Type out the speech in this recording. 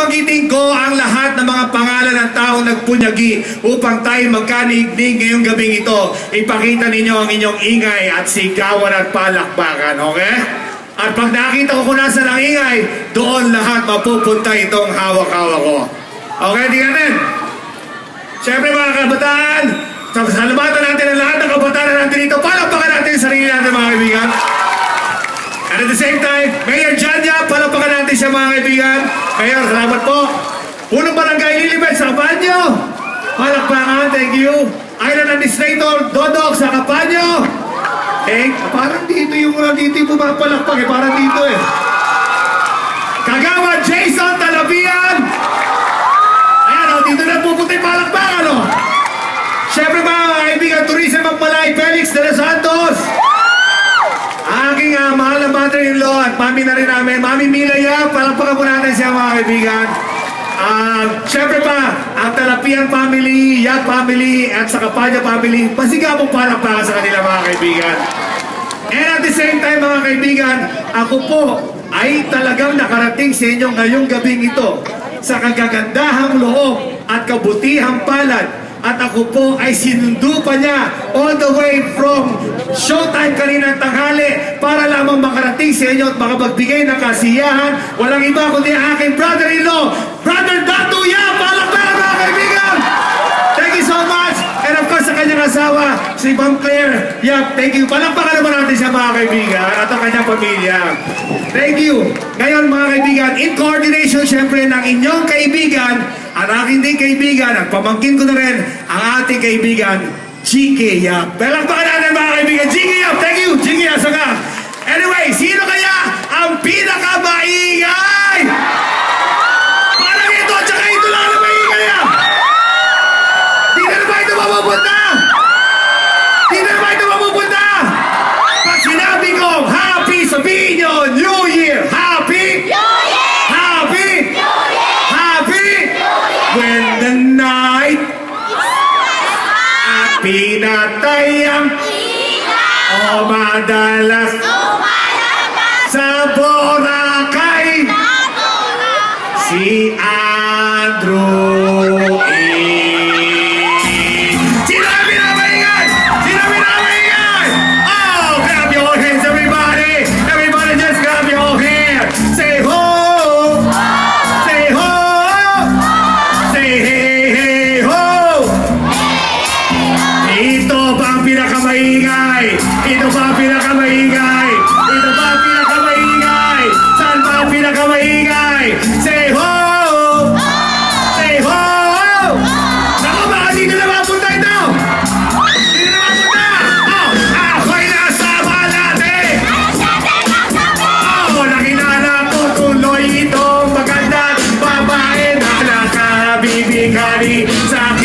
babanggitin ko ang lahat ng mga pangalan ng taong nagpunyagi upang tayo magkanignig ngayong gabing ito. Ipakita ninyo ang inyong ingay at sigawan at palakpakan, okay? At pag nakita ko kung nasa ng ingay, doon lahat mapupunta itong hawak-hawak ko. Okay, tingnan natin. Siyempre mga kabataan, salamatan natin ang lahat ng kabataan natin dito. Palakpakan natin yung sarili natin mga kaibigan. And at the same time, Mayor Janya, palakpakan natin siya mga kaibigan. Mayor, salamat po. Punong Barangay Lilibet sa Kapanyo. Palakpakan, thank you. Island Administrator Dodok sa Kapanyo. Parang dito yung pumapalakpak eh, parang dito eh. Kagawa Jason Talabian. Ayan o, dito na pupunta yung palakpakan o. Siyempre mga kaibigan, Tourism Magmalay, Felix de los Santos. Aking mahal na mother-in-law at mami na rin namin, Mami Milaya, palakpakan po natin siya mga kaibigan. Siyempre pa, ang Talapian family, Yak family, at sa Kapanya family, pasiga mong palakpakan sa kanila mga kaibigan. And at the same time mga kaibigan, ako po ay talagang nakarating sa inyo ngayong gabing ito sa kagagandahang loob at kabutihang palad. At ako po ay sinundo pa niya all the way from showtime kaninang tanghali para lamang makarating sa inyo at makapagbigay ng kasiyahan. Walang iba kundi aking brother-in-law, Brother Datu Yap! Palakpakan mga kaibigan! Thank you so much! And of course sa kanyang asawa, si Ma'am Claire Yap, thank you. Palakpakan naman natin siya mga kaibigan at ang kanyang pamilya. Thank you! Ngayon mga kaibigan, in coordination syempre ng inyong kaibigan, ang aking din kaibigan, at pamangkin ko na rin ang ating kaibigan, G.K. Yap. Palakpakan natin mga kaibigan, G.K. Yap! Thank you, G.K. Yap! Saka. Anyway, sino kaya ang pinakamaingay? Parang ito, tsaka ito lang na maingay ah! Di na ba ito mapupunta? Di na ba ito mapupunta? Pag sinabi ko, happy, sabihin nyo, New Year! Happy! New Year! Happy! New Year! Happy! When the night at pinatay ang o madalas sa Boracay si Andrew Sinabi na maingay! Sinabi na maingay! Oh, grab your hands everybody! Everybody just grab your hands! Say ho! Say ho! Say hey hey ho! Ito ba ang pinakamaingay? Ito ba ang pinakamaingay? Ito ba ang pinakamaingay? Saan ba ang pinakamaingay? Say ho! Say ho! Naku, baka dito na mapunta ito! Dito na mapunta! Oh, ako'y nasama natin! Oh, nakilala ko tuloy itong magandang babae na nakabibigari sa